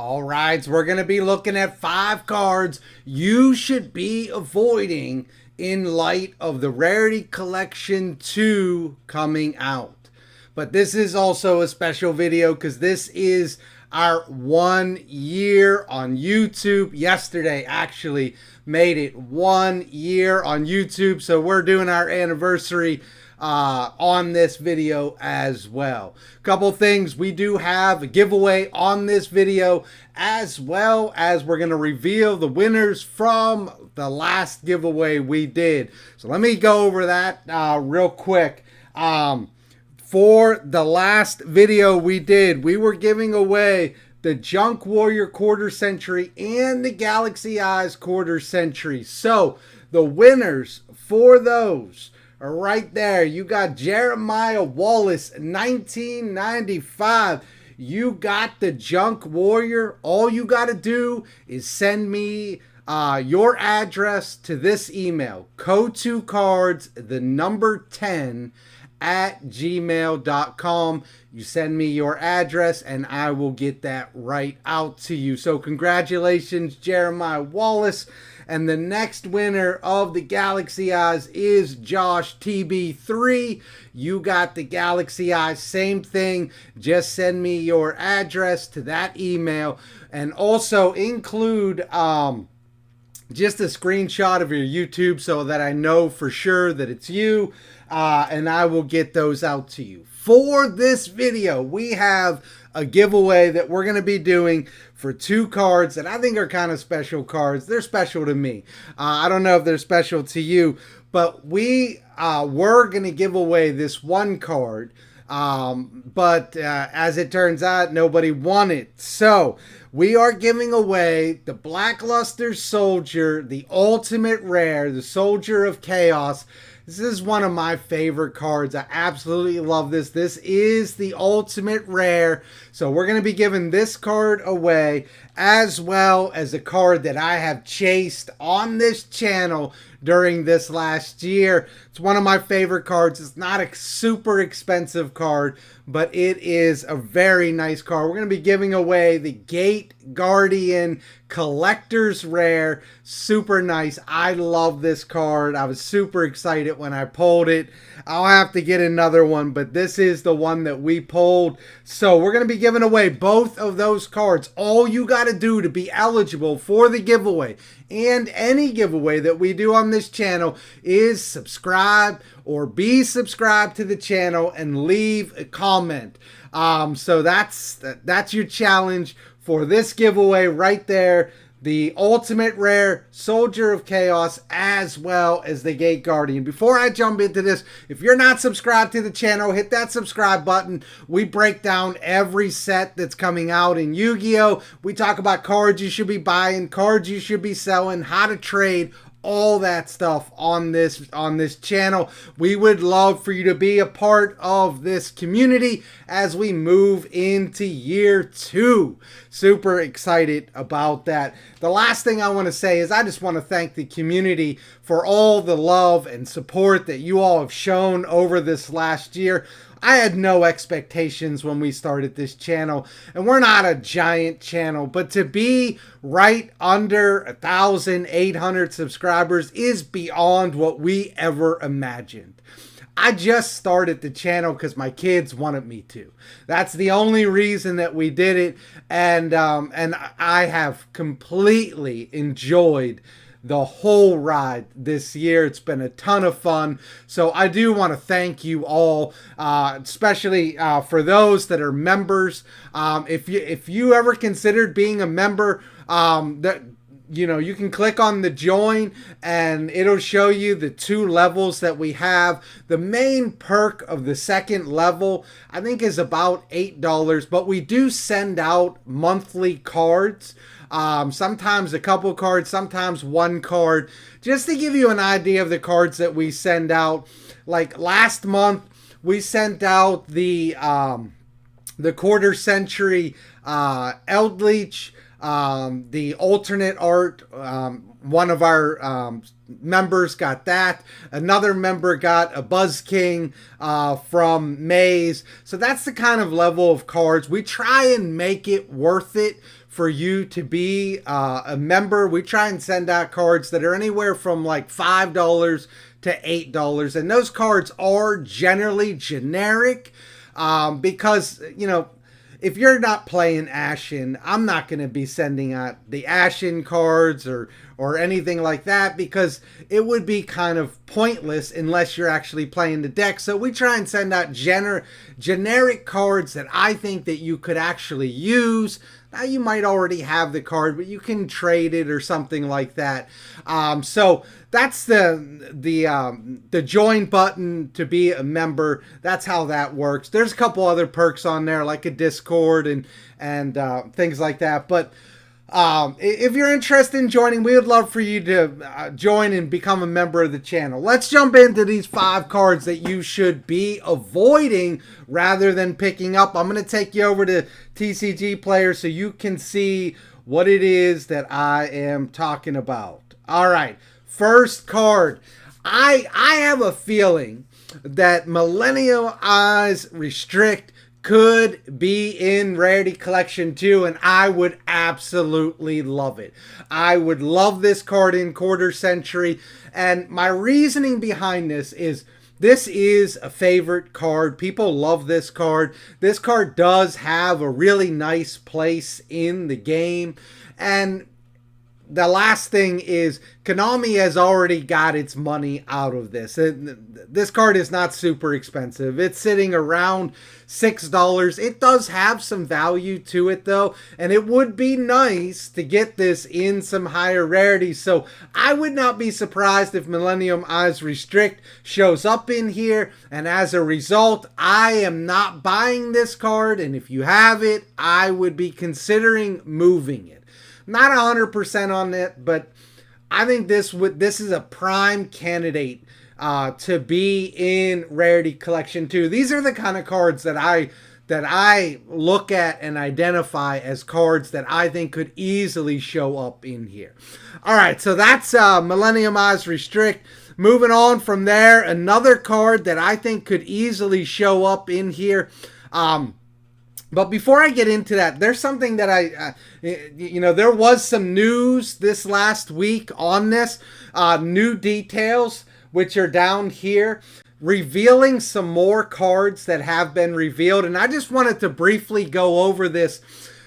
All right, so we're going to be looking at 5 cards you should be avoiding in light of the Rarity Collection 2 coming out. But this is also a special video because this is our 1 year on YouTube. Yesterday actually made it 1 year on YouTube, so we're doing our anniversary on this video as well. Couple things, we do have a giveaway on this video, as well as we're going to reveal the winners from the last giveaway we did. So let me go over that real quick. For the last video we did, we were giving away the Junk Warrior Quarter Century and the Galaxy Eyes Quarter Century. So the winners for those are right there. You got Jeremiah Wallace, 1995. You got the Junk Warrior. All you got to do is send me your address to this email, co2cards10 at gmail.com. You send me your address and I will get that right out to you. So congratulations, Jeremiah Wallace. And the next winner of the Galaxy Eyes is Josh TB3. You got the Galaxy Eyes, same thing. Just send me your address to that email and also include just a screenshot of your YouTube so that I know for sure that it's you, and I will get those out to you. For this video, we have a giveaway that we're going to be doing for 2 cards that I think are kind of special cards. They're special to me. I don't know if they're special to you, but we were going to give away this 1 card, but as it turns out, nobody won it. So we are giving away the Blackluster Soldier, the ultimate rare, the Soldier of Chaos. This is one of my favorite cards. I absolutely love this. This is the ultimate rare. So we're going to be giving this card away, as well as a card that I have chased on this channel during this last year. It's one of my favorite cards. It's not a super expensive card, but it is a very nice card. We're going to be giving away the Gate Guardian Collector's Rare. Super nice. I love this card. I was super excited when I pulled it. I'll have to get another one, but this is the one that we pulled. So we're going to be giving away both of those cards. All you got to do to be eligible for the giveaway and any giveaway that we do on this channel is subscribe or be subscribed to the channel and leave a comment. So that's your challenge for this giveaway right there. The ultimate rare Soldier of Chaos, as well as the Gate Guardian. Before I jump into this, if you're not subscribed to the channel, hit that subscribe button. We break down every set that's coming out in Yu-Gi-Oh! We talk about cards you should be buying, cards you should be selling, how to trade, all that stuff on this channel. We would love for you to be a part of this community as we move into year 2. Super excited about that. The last thing I want to say is I just want to thank the community for all the love and support that you all have shown over this last year. I had no expectations when we started this channel, and we're not a giant channel, but to be right under 1,800 subscribers is beyond what we ever imagined. I just started the channel because my kids wanted me to. That's the only reason that we did it, and I have completely enjoyed the whole ride this year. It's been a ton of fun. So I do want to thank you all, especially for those that are members. If you ever considered being a member, you can click on the join and it'll show you the 2 levels that we have. The main perk of the 2nd level, I think, is about $8, but we do send out monthly cards. Sometimes a couple cards, sometimes 1 card, just to give you an idea of the cards that we send out. Like last month, we sent out the Quarter Century Eldleech, The alternate art, one of our members got that. Another member got a Buzz King from Maze. So that's the kind of level of cards. We try and make it worth it for you to be a member. We try and send out cards that are anywhere from like $5 to $8. And those cards are generally generic because, you know, if you're not playing Ashen, I'm not going to be sending out the Ashen cards or anything like that because it would be kind of pointless unless you're actually playing the deck. So we try and send out generic cards that I think that you could actually use. Now you might already have the card, but you can trade it or something like that. So that's the join button to be a member. That's how that works. There's a couple other perks on there like a Discord and things like that. But if you're interested in joining, we would love for you to join and become a member of the channel. Let's jump into these 5 cards that you should be avoiding rather than picking up. I'm going to take you over to TCG Player so you can see what it is that I am talking about. All right, first card. I have a feeling that Millennium Eyes Restrict could be in Rarity Collection 2, and I would absolutely love it. I would love this card in Quarter Century, and my reasoning behind this is a favorite card. People love this card. This card does have a really nice place in the game, and the last thing is Konami has already got its money out of this. This card is not super expensive. It's sitting around $6. It does have some value to it though, and it would be nice to get this in some higher rarities. So I would not be surprised if Millennium Eyes Restrict shows up in here, and as a result, I am not buying this card, and if you have it, I would be considering moving it. Not 100% on it, but I think this is a prime candidate to be in Rarity Collection 2. These are the kind of cards that I look at and identify as cards that I think could easily show up in here. All right, so that's Millennium Eyes Restrict. Moving on from there, another card that I think could easily show up in here. But before I get into that, there's something that there was some news this last week on this. New details, which are down here, revealing some more cards that have been revealed. And I just wanted to briefly go over this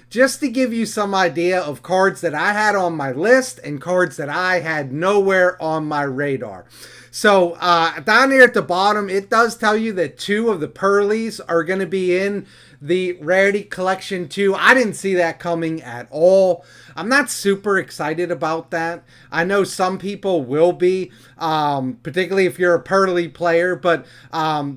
just to give you some idea of cards that I had on my list and cards that I had nowhere on my radar. So down here at the bottom, it does tell you that 2 of the Pearlies are going to be in the Rarity Collection 2. I didn't see that coming at all. I'm not super excited about that. I know some people will be, particularly if you're a Pearly player, but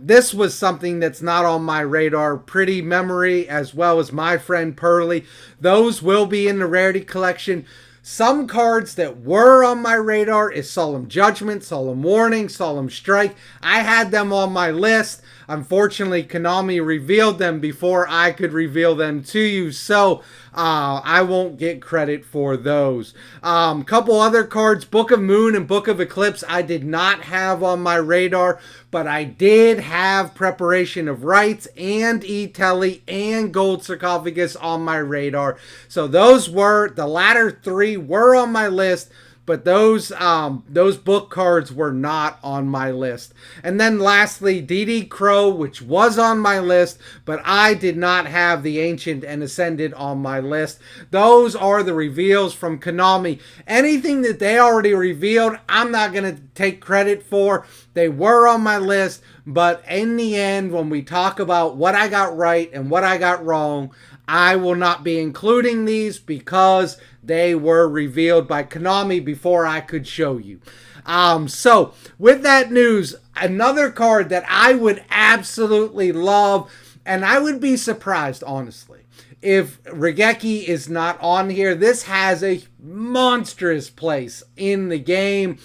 this was something that's not on my radar. Pretty Memory as well as My Friend Pearly. Those will be in the Rarity Collection. Some cards that were on my radar is Solemn Judgment, Solemn Warning, Solemn Strike. I had them on my list. Unfortunately, Konami revealed them before I could reveal them to you, so I won't get credit for those. Couple other cards, Book of Moon and Book of Eclipse, I did not have on my radar, but I did have Preparation of Rites and E-Telly and Gold Sarcophagus on my radar. So those were, the latter 3 were on my list, but those book cards were not on my list. And then lastly, D.D. Crow, which was on my list, but I did not have the Ancient and Ascended on my list. Those are the reveals from Konami. Anything that they already revealed, I'm not going to take credit for. They were on my list, but in the end, when we talk about what I got right and what I got wrong, I will not be including these because they were revealed by Konami before I could show you. So, with that news, another card that I would absolutely love, and I would be surprised, honestly, if Regeki is not on here. This has a monstrous place in the game.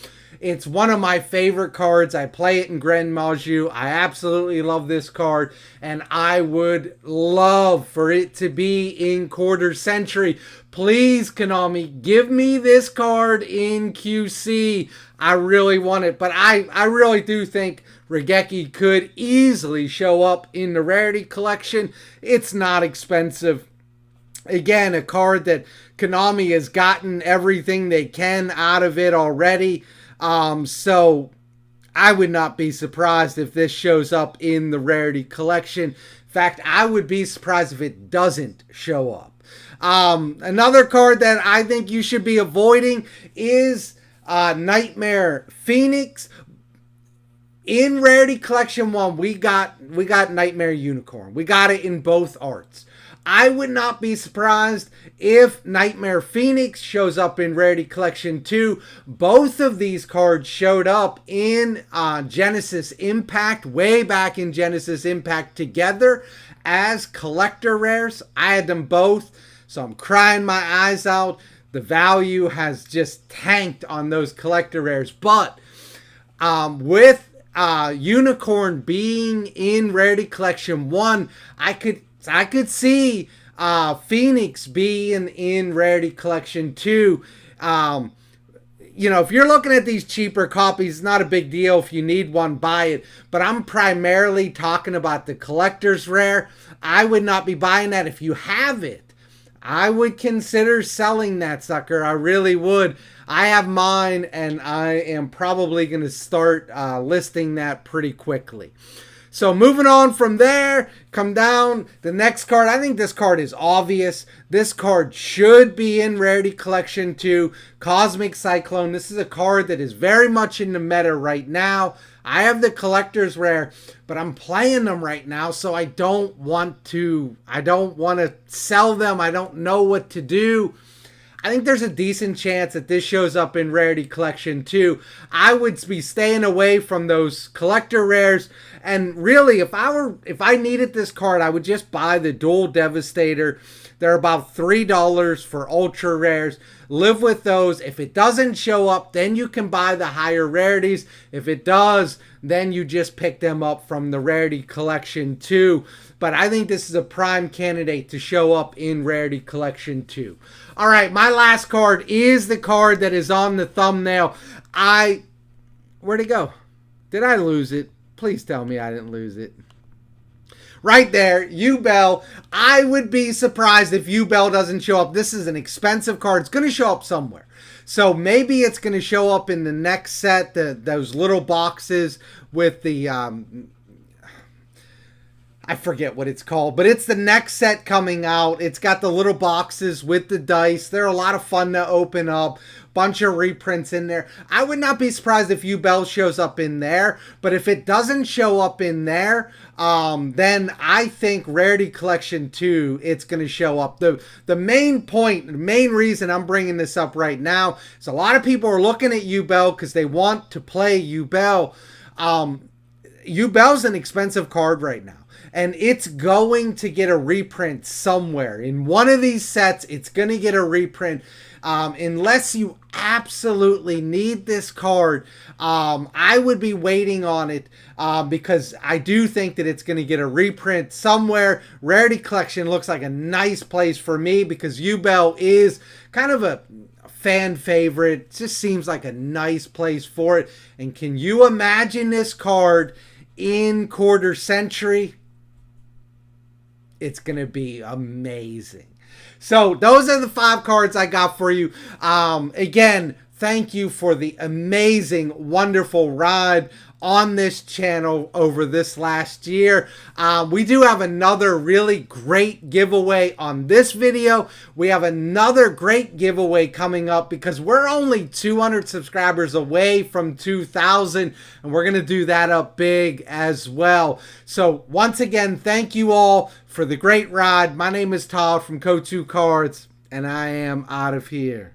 It's one of my favorite cards. I play it in Grand Maju. I absolutely love this card, and I would love for it to be in Quarter Century. Please, Konami, give me this card in QC. I really want it, but I really do think Regeki could easily show up in the Rarity Collection. It's not expensive. Again, a card that Konami has gotten everything they can out of it already. So I would not be surprised if this shows up in the Rarity Collection. In fact, I would be surprised if it doesn't show up. Another card that I think you should be avoiding is Nightmare Phoenix. In Rarity Collection 1, we got Nightmare Unicorn. We got it in both arts. I would not be surprised if Nightmare Phoenix shows up in Rarity Collection 2. Both of these cards showed up in Genesis Impact, way back in Genesis Impact, together as collector rares. I had them both, so I'm crying my eyes out. The value has just tanked on those collector rares. But with Unicorn being in Rarity Collection 1, I could see Phoenix being in Rarity Collection 2. You know, if you're looking at these cheaper copies, it's not a big deal. If you need one, buy it. But I'm primarily talking about the collector's rare. I would not be buying that. If you have it, I would consider selling that sucker. I really would. I have mine, and I am probably going to start listing that pretty quickly. So moving on from there, come down, the next card. I think this card is obvious. This card should be in Rarity Collection 2, Cosmic Cyclone. This is a card that is very much in the meta right now. I have the collector's rare, but I'm playing them right now, so I don't want to sell them. I don't know what to do. I think there's a decent chance that this shows up in Rarity Collection 2. I would be staying away from those collector rares. And really, if I needed this card, I would just buy the Dual Devastator. They're about $3 for ultra rares. Live with those. If it doesn't show up, then you can buy the higher rarities. If it does, then you just pick them up from the Rarity Collection 2. But I think this is a prime candidate to show up in Rarity Collection 2. All right, my last card is the card that is on the thumbnail. Where'd it go? Did I lose it? Please tell me I didn't lose it. Right there, Ubel. I would be surprised if Ubel doesn't show up. This is an expensive card. It's going to show up somewhere. So maybe it's going to show up in the next set, those little boxes with the... I forget what it's called, but it's the next set coming out. It's got the little boxes with the dice. They're a lot of fun to open up. Bunch of reprints in there. I would not be surprised if Ubel shows up in there, but if it doesn't show up in there, then I think Rarity Collection 2, it's going to show up. The main point, the main reason I'm bringing this up right now is a lot of people are looking at Ubel because they want to play Ubel. Ubel's an expensive card right now. And it's going to get a reprint somewhere. In one of these sets, it's going to get a reprint. Unless you absolutely need this card, I would be waiting on it because I do think that it's going to get a reprint somewhere. Rarity Collection looks like a nice place for me because Ubel is kind of a fan favorite. It just seems like a nice place for it. And can you imagine this card in Quarter Century? It's going to be amazing. So those are the 5 cards I got for you. Again, thank you for the amazing, wonderful ride on this channel over this last year. We do have another really great giveaway on this video. We have another great giveaway coming up because we're only 200 subscribers away from 2,000, and we're going to do that up big as well. So once again, thank you all for the great ride. My name is Todd from Go2 Cards, and I am out of here.